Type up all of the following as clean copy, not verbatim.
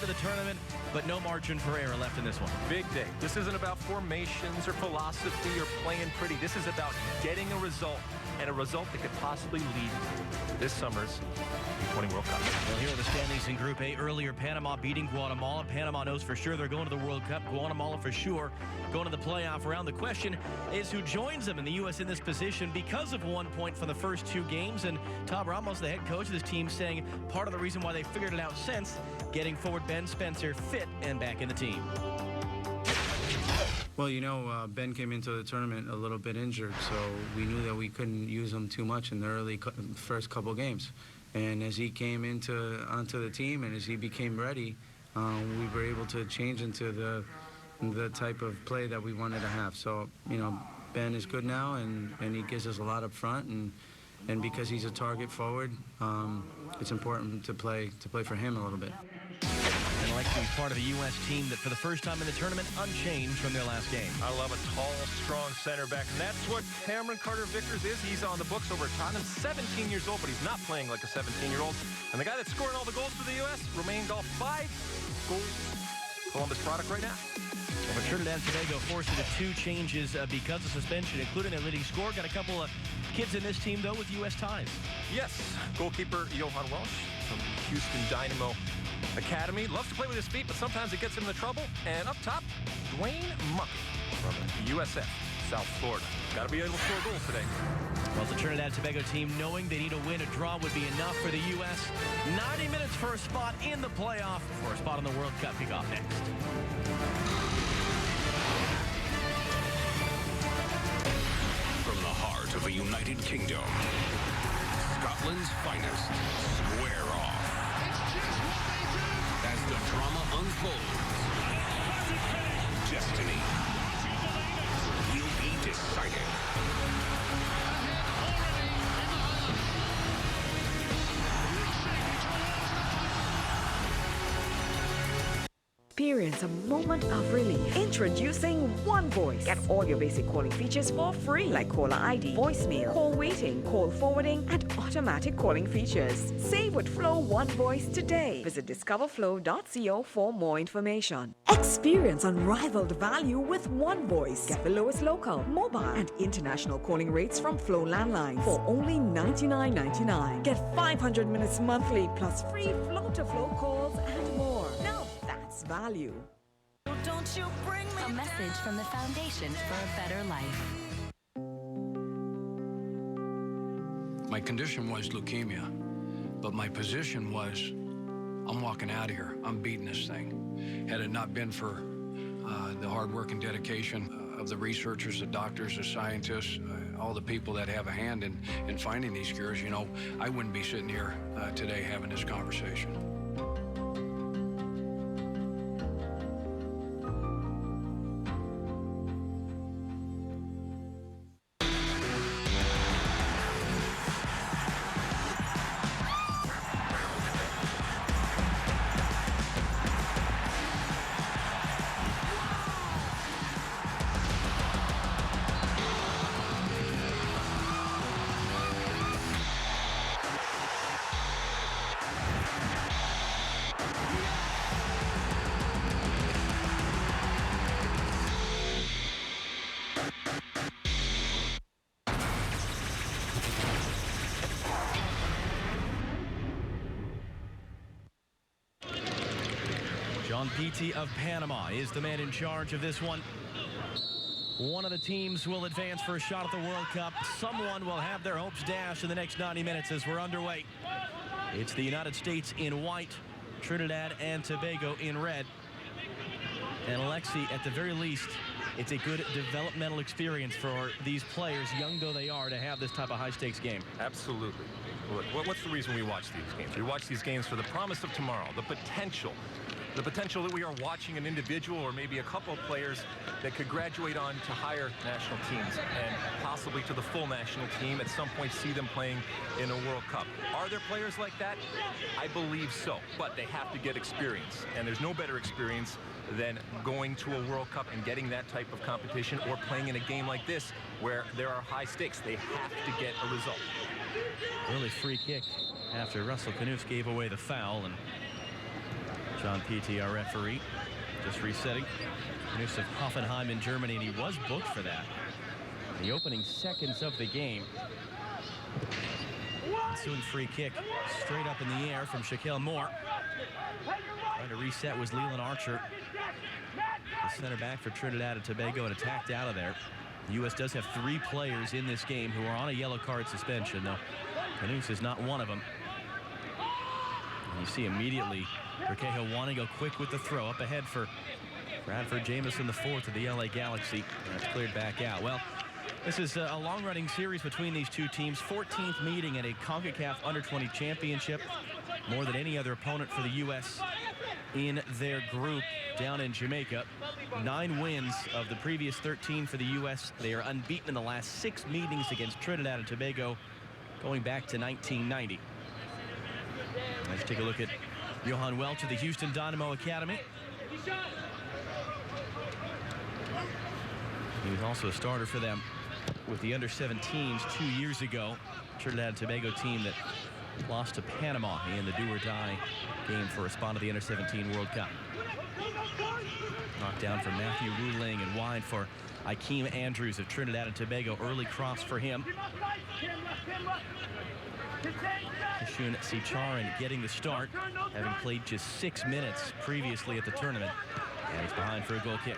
start to the tournament, but no margin for error left in this one. Big day. This isn't about formations or philosophy or playing pretty. This is about getting a result, and a result that could possibly lead to this summer's U20 World Cup. Well, here are the standings in Group A. Earlier, Panama beating Guatemala. Panama knows for sure they're going to the World Cup. Guatemala for sure going to the playoff round. The question is who joins them, and the U.S. in this position because of 1 point from the first 2 games. And Tom Ramos, the head coach of this team, saying part of the reason why they figured it out since getting forward Ben Spencer fit and back in the team. Well, you know, Ben came into the tournament a little bit injured, so we knew that we couldn't use him too much in the first couple games. And as he came onto the team and as he became ready, we were able to change into the type of play that we wanted to have. So, you know, Ben is good now, and he gives us a lot up front, and because he's a target forward, it's important to play for him a little bit. And Alexi is part of a U.S. team that for the first time in the tournament unchanged from their last game. I love a tall, strong center back, and that's what Cameron Carter-Vickers is. He's on the books over at Tottenham, 17 years old, but he's not playing like a 17-year-old. And the guy that's scoring all the goals for the U.S., Romain Gall, 5 goals. Columbus product right now. Well, for Trinidad and Tobago forced into 2 changes because of suspension, including their leading scorer. Got a couple of kids in this team, though, with U.S. ties. Yes, goalkeeper Johan Welsh from Houston Dynamo Academy. Loves to play with his feet, but sometimes it gets him into trouble. And up top, Dwayne Muckett from USF, South Florida. Got to be able to score a goal today. Well, the Trinidad and Tobago team, knowing they need a win, a draw would be enough for the U.S. 90 minutes for a spot in the playoff, for a spot in the World Cup. Kickoff next. From the heart of a United Kingdom, Scotland's finest square off. As the drama unfolds, destiny will be decided. Experience a moment of relief. Introducing One Voice. Get all your basic calling features for free, like caller ID, voicemail, call waiting, call forwarding, and automatic calling features. Save with Flow One Voice today. Visit discoverflow.co for more information. Experience unrivaled value with One Voice. Get the lowest local, mobile, and international calling rates from Flow landlines for only $99.99. Get 500 minutes monthly plus free flow-to-flow calls and more. Now that's value. Don't you bring me a message from the Foundation for a Better Life. My condition was leukemia, but my position was, I'm walking out of here. I'm beating this thing. Had it not been for the hard work and dedication of the researchers, the doctors, the scientists, all the people that have a hand in finding these cures, you know, I wouldn't be sitting here today having this conversation. John Petey of Panama is the man in charge of this one. One of the teams will advance for a shot at the World Cup. Someone will have their hopes dashed in the next 90 minutes as we're underway. It's the United States in white, Trinidad and Tobago in red. And Alexi, at the very least, it's a good developmental experience for these players, young though they are, to have this type of high-stakes game. Absolutely. Look, what's the reason we watch these games? We watch these games for the promise of tomorrow, the potential that we are watching an individual or maybe a couple of players that could graduate on to higher national teams and possibly to the full national team at some point, see them playing in a World Cup. Are there players like that? I believe so, but they have to get experience, and there's no better experience than going to a World Cup and getting that type of competition or playing in a game like this where there are high stakes. They have to get a result. Early free kick after Russell Knuth gave away the foul, and John P.T., our referee, just resetting. News of Hoffenheim in Germany, and he was booked for that. The opening seconds of the game. Ensuing free kick straight up in the air from Shaquille Moore. Trying to reset was Leland Archer, the center back for Trinidad and Tobago, and attacked out of there. The U.S. does have 3 players in this game who are on a yellow card suspension, though Canus is not one of them. And you see immediately Riquelme wanting to go quick with the throw. Up ahead for Bradford Jamison, the 4th of the LA Galaxy. That's cleared back out. Well, this is a long-running series between these two teams. 14th meeting at a CONCACAF Under-20 Championship. More than any other opponent for the U.S. in their group down in Jamaica. 9 wins of the previous 13 for the U.S. They are unbeaten in the last 6 meetings against Trinidad and Tobago going back to 1990. Let's take a look at Johan Welch of the Houston Dynamo Academy. He was also a starter for them with the under-17s 2 years ago. Trinidad and Tobago team that lost to Panama in the do-or-die game for a spot of the under-17 World Cup. Knocked down from Matthew Ruling and wide for Akeem Andrews of Trinidad and Tobago. Early cross for him. Kishun Sicharan getting the start, having played just 6 minutes previously at the tournament. And he's behind for a goal kick.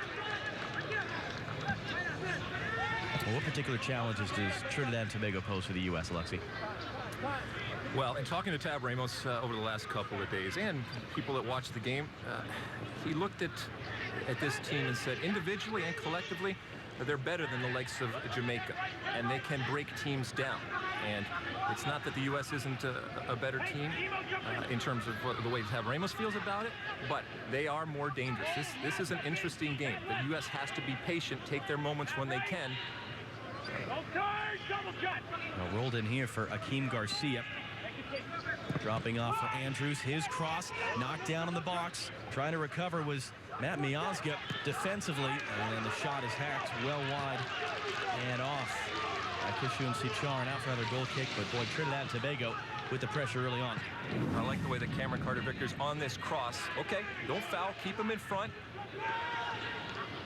Well, what particular challenges does Trinidad and Tobago pose for the U.S., Alexi? Well, in talking to Tab Ramos over the last couple of days, and people that watched the game, he looked at this team and said, individually and collectively, they're better than the likes of Jamaica, and they can break teams down. And it's not that the U.S. isn't a better team in terms of the way Tab Ramos feels about it, but they are more dangerous. This is an interesting game. The U.S. has to be patient, take their moments when they can. Now rolled in here for Akeem Garcia. Dropping off for Andrews. His cross knocked down in the box. Trying to recover was Matt Miazga defensively. And then the shot is hacked well wide and off by Kishun Sicharan, out for another goal kick. But boy, Trinidad and Tobago with the pressure early on. I like the way that Cameron Carter-Vickers on this cross. Okay, don't foul. Keep him in front.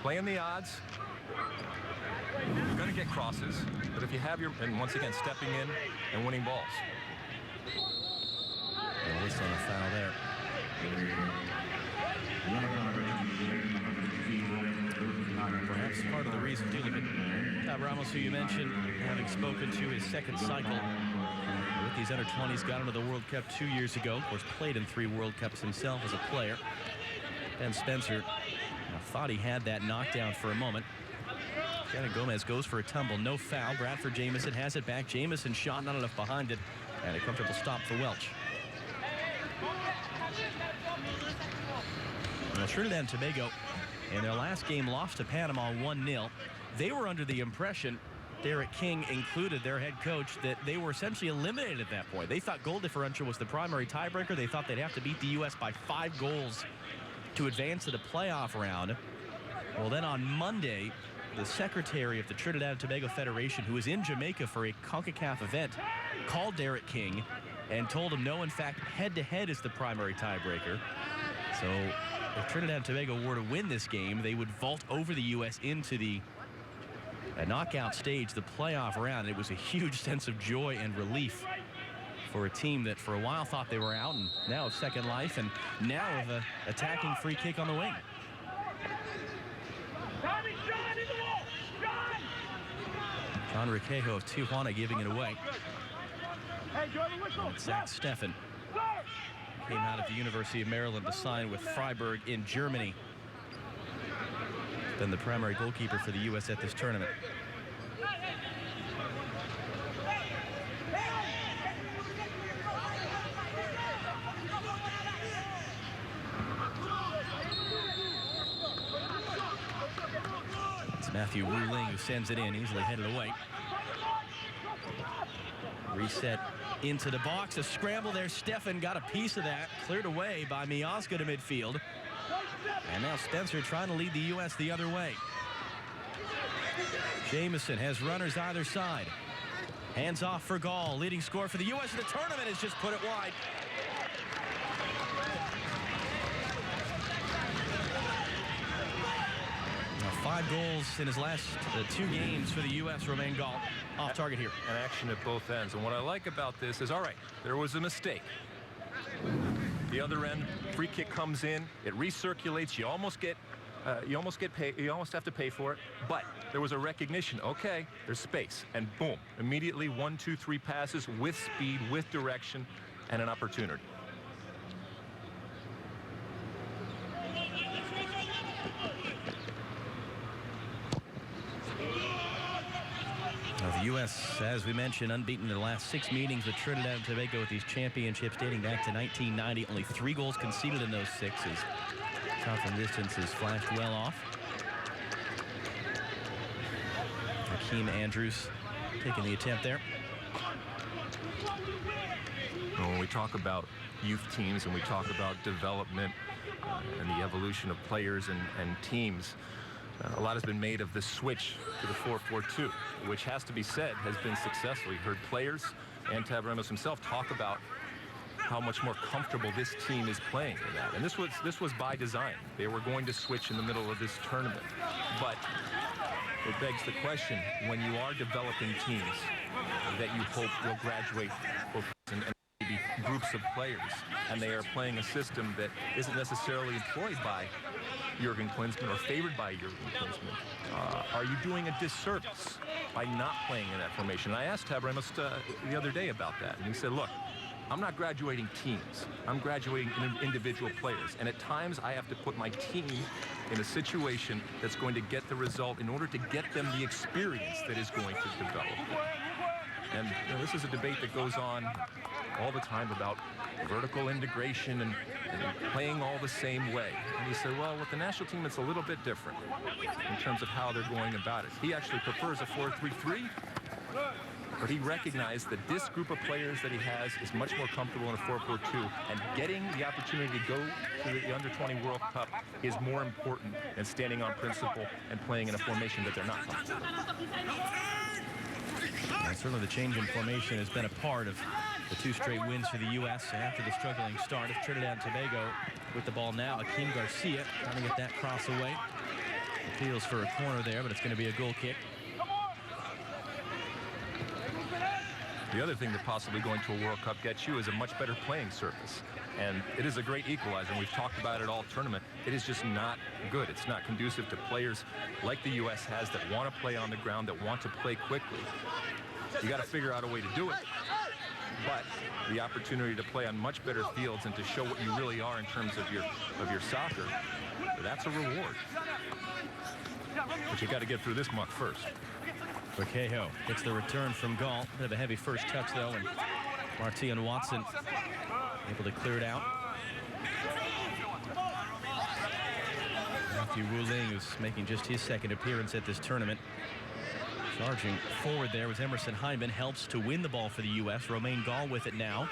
Playing the odds. You're going to get crosses, but if you have your, and once again, stepping in and winning balls. At least on a foul there. Perhaps part of the reason, too, look at Tab Ramos, who you mentioned, having spoken to his second cycle with these under-20s, got into the World Cup 2 years ago. Of course, played in 3 World Cups himself as a player. Ben Spencer thought he had that knockdown for a moment. Shannon Gomez goes for a tumble, no foul. Bradford Jamison has it back. Jamison shot, not enough behind it, and a comfortable stop for Welch. Well, Trinidad and Tobago, in their last game, lost to Panama 1-0. They were under the impression, Derek King included, their head coach, that they were essentially eliminated at that point. They thought goal differential was the primary tiebreaker. They thought they'd have to beat the U.S. by 5 goals to advance to the playoff round. Well, then on Monday, the secretary of the Trinidad and Tobago Federation, who was in Jamaica for a CONCACAF event, called Derek King and told him no, in fact, head-to-head is the primary tiebreaker. So if Trinidad and Tobago were to win this game, they would vault over the U.S. into the knockout stage, the playoff round. It was a huge sense of joy and relief for a team that for a while thought they were out, and now have second life, and now with an attacking free kick on the wing. John Riquelme of Tijuana giving it away. Zach Steffen came out of the University of Maryland to sign with Freiburg in Germany. Been the primary goalkeeper for the U.S. at this tournament. It's Matthew Ruling who sends it in, easily headed away. Reset into the box, a scramble there. Steffen got a piece of that, cleared away by Miazga to midfield. And now Spencer trying to lead the U.S. the other way. Jamison has runners either side. Hands off for Gall, leading scorer for the U.S. in the tournament has just put it wide. 5 goals in his last 2 games for the U.S. Romain Galt off target here. And action at both ends. And what I like about this is, all right, there was a mistake. The other end, free kick comes in, it recirculates. You almost have to pay for it. But there was a recognition. Okay, there's space, and boom, immediately 1, 2, 3 passes with speed, with direction, and an opportunity. Now, the U.S., as we mentioned, unbeaten in the last 6 meetings with Trinidad and Tobago with these championships dating back to 1990. Only 3 goals conceded in those 6. Top and distance has flashed well off. Hakeem Andrews taking the attempt there. When we talk about youth teams and we talk about development and the evolution of players and teams, a lot has been made of the switch to the 4-4-2, which has to be said has been successful. You heard players and Tab Ramos himself talk about how much more comfortable this team is playing in that. And this was by design. They were going to switch in the middle of this tournament. But it begs the question, when you are developing teams that you hope will graduate and maybe groups of players, and they are playing a system that isn't necessarily employed by Jurgen Klinsmann or favored by Jurgen Klinsmann, are you doing a disservice by not playing in that formation? And I asked Tab Ramos the other day about that, and he said, look, I'm not graduating teams. I'm graduating individual players. And at times, I have to put my team in a situation that's going to get the result in order to get them the experience that is going to develop. And this is a debate that goes on all the time about vertical integration and playing all the same way. And he said, well, with the national team, it's a little bit different in terms of how they're going about it. He actually prefers a 4-3-3. But he recognized that this group of players that he has is much more comfortable in a 4-4-2, and getting the opportunity to go to the Under-20 World Cup is more important than standing on principle and playing in a formation that they're not comfortable. And certainly the change in formation has been a part of the 2 straight wins for the U.S. after the struggling start of Trinidad and Tobago with the ball now. Akeem Garcia trying to get that cross away. Appeals for a corner there, but it's going to be a goal kick. The other thing that possibly going to a World Cup gets you is a much better playing surface. And it is a great equalizer, and we've talked about it all tournament. It is just not good. It's not conducive to players like the U.S. has that want to play on the ground, that want to play quickly. You got to figure out a way to do it. But the opportunity to play on much better fields and to show what you really are in terms of your soccer, that's a reward. But you got to get through this muck first. Vaquejo gets the return from Galt. Bit of a heavy first touch, though, and Martian Watson able to clear it out. Matthew Wu-Ling, who's making just his 2nd appearance at this tournament. Charging forward there was Emerson Hyndman. Helps to win the ball for the U.S. Romain Galt with it now.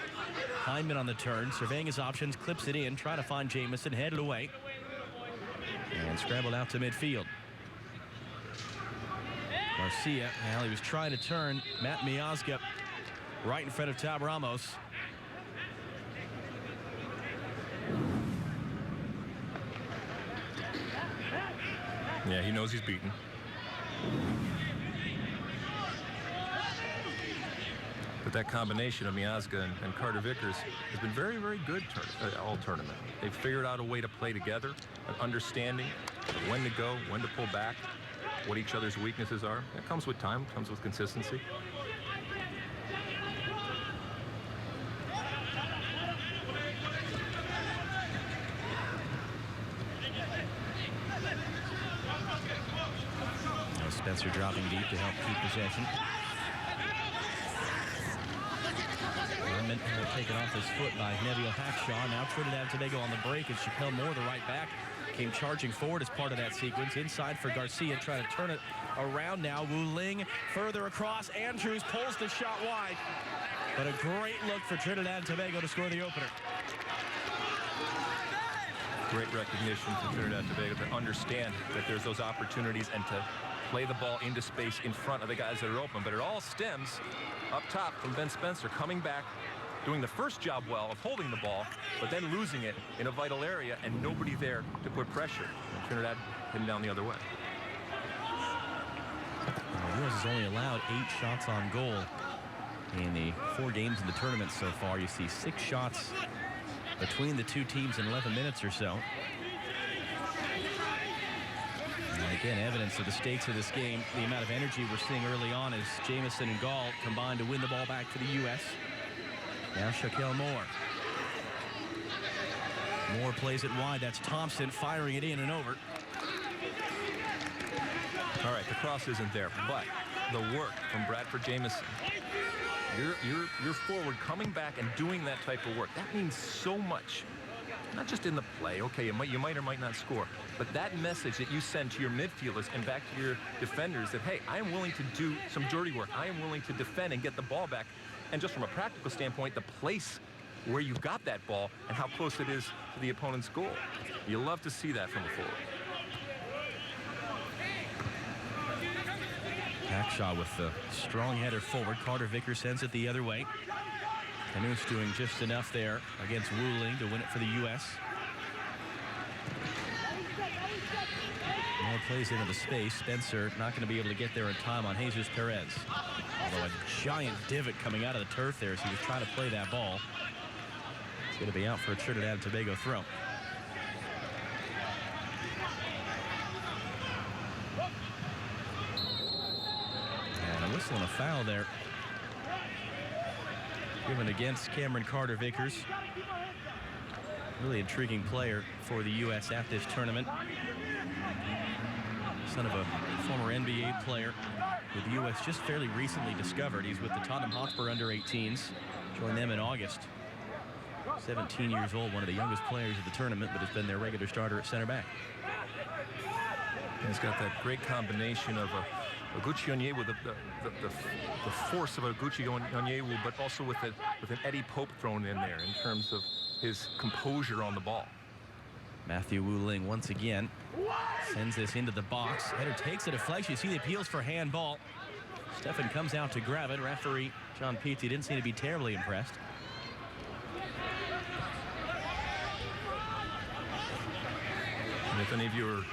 Hyndman on the turn, surveying his options, clips it in, trying to find Jamison, headed away. And scrambled out to midfield. Garcia, well, he was trying to turn. Matt Miazga right in front of Tab Ramos. Yeah, he knows he's beaten. But that combination of Miazga and Carter Vickers has been very, very good all tournament. They've figured out a way to play together, an understanding of when to go, when to pull back, what each other's weaknesses are. It comes with time, comes with consistency. Now Spencer dropping deep to help keep possession. Hyndman taken off his foot by Neville Hackshaw. Now Trinidad and Tobago on the break, and Chappelle Moore, the right back, came charging forward as part of that sequence. Inside for Garcia, trying to turn it around now. Wu-Ling further across. Andrews pulls the shot wide. But a great look for Trinidad and Tobago to score the opener. Great recognition for Trinidad and Tobago to understand that there's those opportunities and to play the ball into space in front of the guys that are open. But it all stems up top from Ben Spencer coming back, doing the first job well of holding the ball, but then losing it in a vital area and nobody there to put pressure. And Trinidad heading down the other way. The U.S. has only allowed 8 shots on goal in the 4 games in the tournament so far. You see 6 shots between the two teams in 11 minutes or so. And again, evidence of the stakes of this game, the amount of energy we're seeing early on as Jamieson and Gall combine to win the ball back for the U.S. Now Shaquille Moore. Moore plays it wide. That's Thompson firing it in and over. All right, the cross isn't there, but the work from Bradford Jamieson. You're forward coming back and doing that type of work. That means so much. Not just in the play. Okay, you might or might not score. But that message that you send to your midfielders and back to your defenders that, hey, I am willing to do some dirty work. I am willing to defend and get the ball back. And just from a practical standpoint, the place where you've got that ball and how close it is to the opponent's goal. You love to see that from a forward. Hackshaw with the strong header forward. Carter Vickers sends it the other way. Knuth's doing just enough there against Wuling to win it for the U.S. Moore plays into the space. Spencer not going to be able to get there in time on Jesus Perez. Although a giant divot coming out of the turf there as he was trying to play that ball. It's going to be out for a Trinidad and Tobago throw. And a whistle and a foul there. Given against Cameron Carter Vickers. Really intriguing player for the U.S. at this tournament. Son of a former NBA player with the U.S. just fairly recently discovered. He's with the Tottenham Hotspur under-18s. Joined them in August. 17 years old, one of the youngest players of the tournament, but has been their regular starter at center back. And he's got that great combination of a Gucci Onyewu, the force of a Gucci Onyewu, but also with an Eddie Pope thrown in there in terms of his composure on the ball. Matthew Wuling once again sends this into the box. Header takes a deflection. You see the appeals for handball. Stefan comes out to grab it. Referee John Peaty didn't seem to be terribly impressed. And if any of you are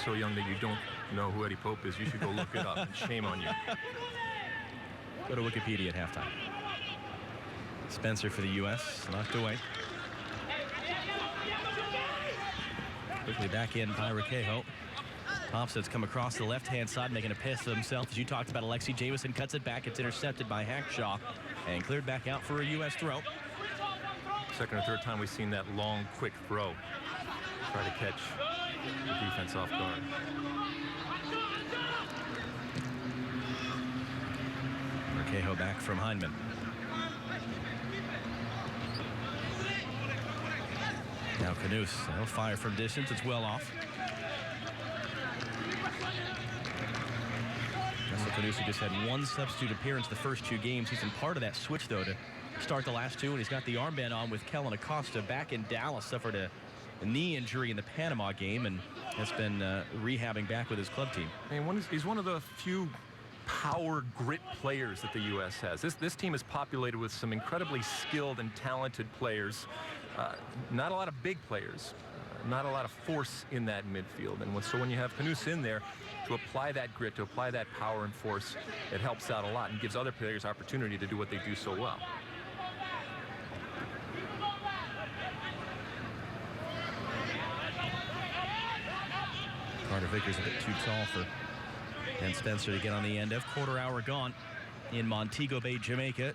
so young that you don't know who Eddie Pope is, you should go look it up, and shame on you. Go to Wikipedia at halftime. Spencer for the U.S. knocked away. Quickly back in by Raquejo. Thompson's come across the left-hand side, making a piss of himself. As you talked about, Alexi Jamieson cuts it back. It's intercepted by Hackshaw and cleared back out for a U.S. throw. Second or third time we've seen that long, quick throw. Try to catch the defense off guard. Raquejo back from Heineman. Now Knuth, he'll fire from distance. It's well off. Russell Knuth, who just had one substitute appearance the first 2 games. He's been part of that switch, though, to start the last 2, and he's got the armband on with Kellen Acosta back in Dallas. Suffered a knee injury in the Panama game and has been rehabbing back with his club team. And he's one of the few power grit players that the U.S. has. This team is populated with some incredibly skilled and talented players. Not a lot of big players, not a lot of force in that midfield. And so when you have Knuth in there to apply that grit, to apply that power and force, it helps out a lot and gives other players opportunity to do what they do so well. Carter Vickers a bit too tall for Ben Spencer to get on the end of. Quarter hour gone in Montego Bay, Jamaica.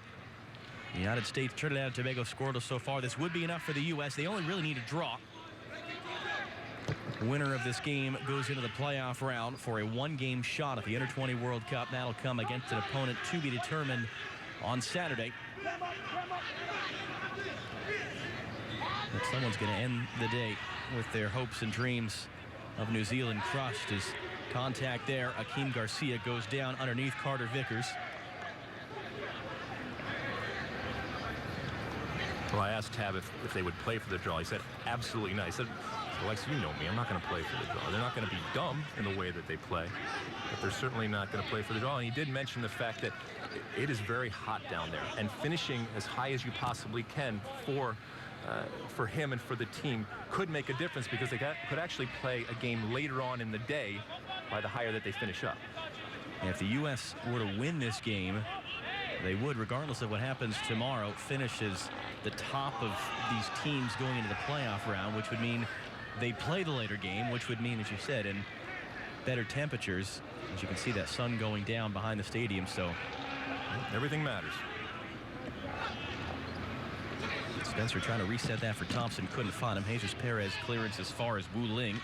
The United States, Trinidad and Tobago scoreless so far. This would be enough for the U.S. They only really need a draw. The winner of this game goes into the playoff round for a 1-game shot at the Under-20 World Cup. That'll come against an opponent to be determined on Saturday. But someone's going to end the day with their hopes and dreams of New Zealand crushed as contact there. Akeem Garcia goes down underneath Carter Vickers. Well, I asked Tab if they would play for the draw. He said, absolutely not. He said, Alex, you know me. I'm not going to play for the draw. They're not going to be dumb in the way that they play, but they're certainly not going to play for the draw. And he did mention the fact that it is very hot down there, and finishing as high as you possibly can for him and for the team could make a difference, because they could actually play a game later on in the day by the higher that they finish up. And if the U.S. were to win this game, they would, regardless of what happens tomorrow, finish as the top of these teams going into the playoff round, which would mean they play the later game, which would mean, as you said, in better temperatures. As you can see, that sun going down behind the stadium, so everything matters. Spencer trying to reset that for Thompson, couldn't find him. Jesus Perez clearance as far as Wu Ling,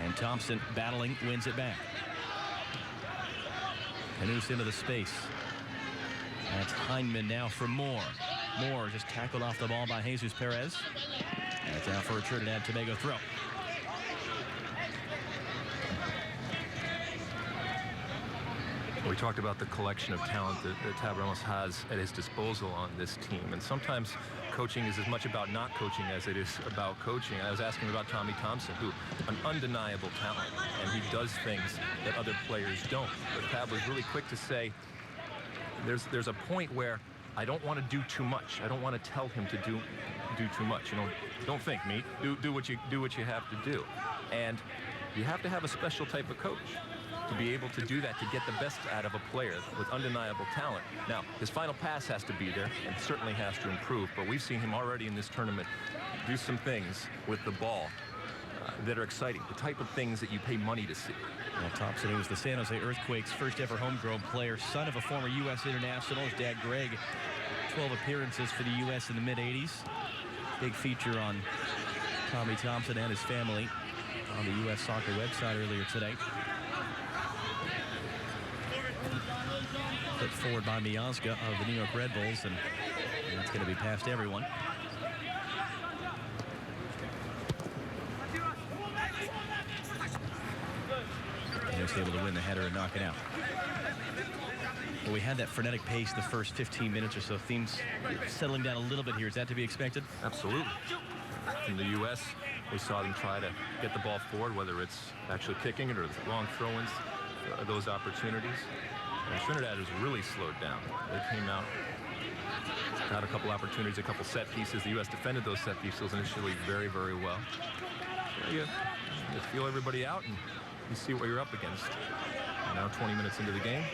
and Thompson battling, wins it back. Canoes into the space. That's Hyndman now for Moore. Moore just tackled off the ball by Jesus Perez. That's out for a Trinidad Tobago throw. We talked about the collection of talent that Tabaramos has at his disposal on this team. And sometimes coaching is as much about not coaching as it is about coaching. I was asking about Tommy Thompson, who an undeniable talent, and he does things that other players don't. But Tab was really quick to say, there's a point where I don't want to do too much. I don't want to tell him to do too much. You know, don't think, mate. Do what you have to do. And you have to have a special type of coach to be able to do that, to get the best out of a player with undeniable talent. Now, his final pass has to be there and certainly has to improve, but we've seen him already in this tournament do some things with the ball that are exciting, the type of things that you pay money to see. Well, Thompson, who was the San Jose Earthquakes' first ever homegrown player, son of a former U.S. international. His dad, Greg, 12 appearances for the U.S. in the mid-'80s. Big feature on Tommy Thompson and his family on the U.S. Soccer website earlier today. Put forward by Miazga of the New York Red Bulls, and that's going to be past everyone. He was able to win the header and knock it out. Well, we had that frenetic pace the first 15 minutes or so. Things settling down a little bit here. Is that to be expected? Absolutely. In the U.S., we saw them try to get the ball forward, whether it's actually kicking it or long throw-ins, those opportunities. And Trinidad has really slowed down. They came out, got a couple opportunities, a couple set pieces. The U.S. defended those set pieces initially very, very well. So you feel everybody out and you see what you're up against. And now 20 minutes into the game,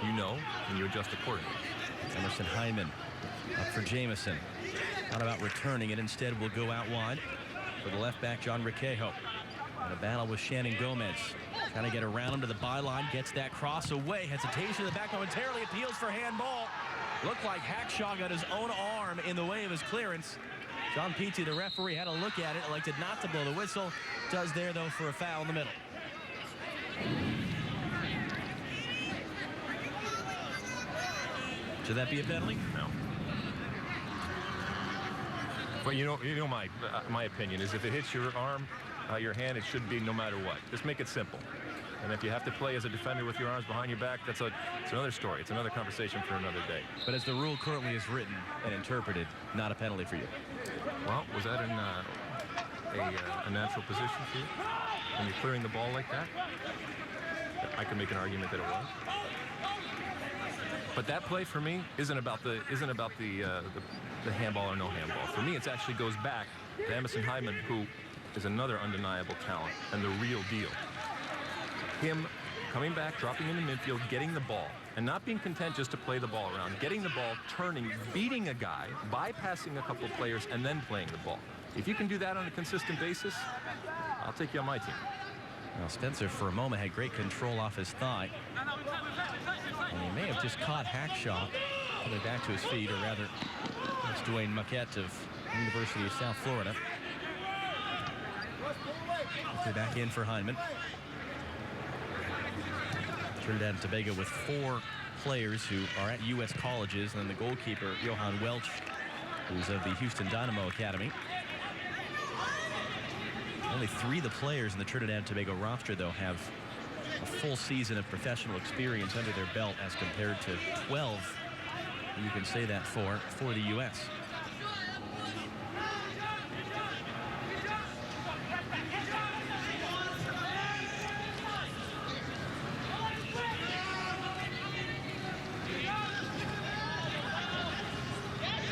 you know, and you adjust accordingly. Emerson Hyndman up for Jamison. Not about returning it. Instead, will go out wide for the left back, John Riquejo. And a battle with Shannon Gomez. Trying to get around him to the byline. Gets that cross away. Hesitation in the back momentarily. Appeals for handball. Looked like Hackshaw got his own arm in the way of his clearance. John Pitti, the referee, had a look at it. Elected not to blow the whistle. Does there, though, for a foul in the middle. Should that be a penalty? No. But you know my opinion is if it hits your arm, your hand, it should be no matter what. Just make it simple. And if you have to play as a defender with your arms behind your back, it's another story. It's another conversation for another day. But as the rule currently is written and interpreted, not a penalty for you. Well, was that in a natural position for you? When you're clearing the ball like that? I can make an argument that it was. But that play for me isn't about the handball or no handball. For me, it actually goes back to Emerson Hyndman, who is another undeniable talent and the real deal. Him coming back, dropping into midfield, getting the ball, and not being content just to play the ball around, getting the ball, turning, beating a guy, bypassing a couple players, and then playing the ball. If you can do that on a consistent basis, I'll take you on my team. Now, Spencer, for a moment, had great control off his thigh. And he may have just caught Hackshaw coming back to his feet, or rather, it's Dwayne Maquette of University of South Florida. Back in for Hyndman. Trinidad and Tobago with 4 players who are at U.S. colleges, and then the goalkeeper, Johan Welch, who's of the Houston Dynamo Academy. Only 3 of the players in the Trinidad and Tobago roster, though, have a full season of professional experience under their belt as compared to 12. You can say that for the U.S.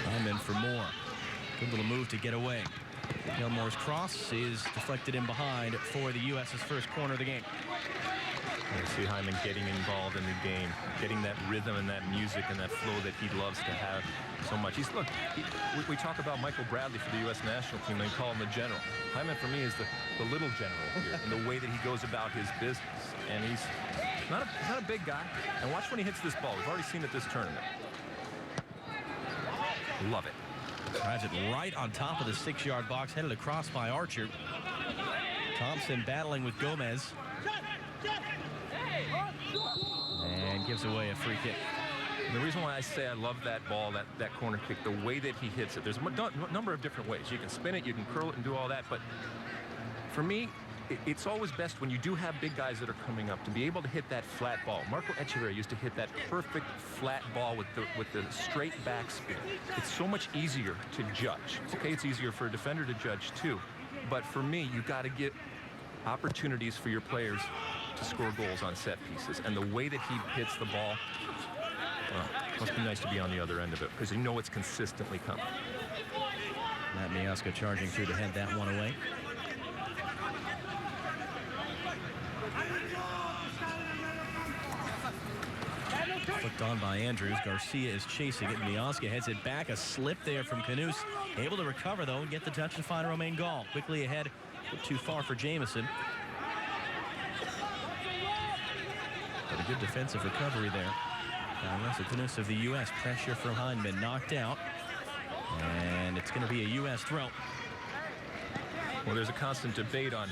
Hyndman for Moore. Good little move to get away. Gilmore's cross is deflected in behind for the U.S.'s first corner of the game. You see Hyman getting involved in the game, getting that rhythm and that music and that flow that he loves to have so much. We talk about Michael Bradley for the U.S. national team. They call him the general. Hyman, for me, is the little general here in the way that he goes about his business. And he's not a big guy. And watch when he hits this ball. We've already seen it this tournament. Love it. Drives it right on top of the 6-yard box, headed across by Archer. Thompson battling with Gomez. And gives away a free kick. And the reason why I say I love that ball, that corner kick, the way that he hits it, there's a number of different ways. You can spin it, you can curl it and do all that, but for me, it's always best when you do have big guys that are coming up to be able to hit that flat ball. Marco Echeverria used to hit that perfect flat ball with the straight backspin. It's so much easier to judge. Okay, it's easier for a defender to judge too, but for me, you got to get opportunities for your players to score goals on set pieces. And the way that he hits the ball, well, must be nice to be on the other end of it because you know it's consistently coming. Matt Miazga charging through to head that one away. Flicked on by Andrews. Garcia is chasing it. Miazga heads it back. A slip there from Knuth. Able to recover, though, and get the touch to find Romain Gall. Quickly ahead. Too far for Jamison. But a good defensive recovery there. That's the Knuth of the U.S. Pressure from Hyndman. Knocked out. And it's going to be a U.S. throw. Well, there's a constant debate on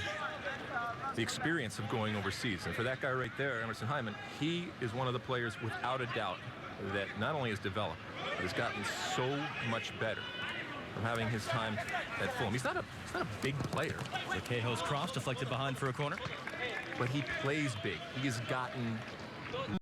the experience of going overseas. And for that guy right there, Emerson Hyndman, he is one of the players without a doubt that not only has developed, but has gotten so much better from having his time at Fulham. He's not a big player. Cahoe's cross deflected behind for a corner. But he plays big. He has gotten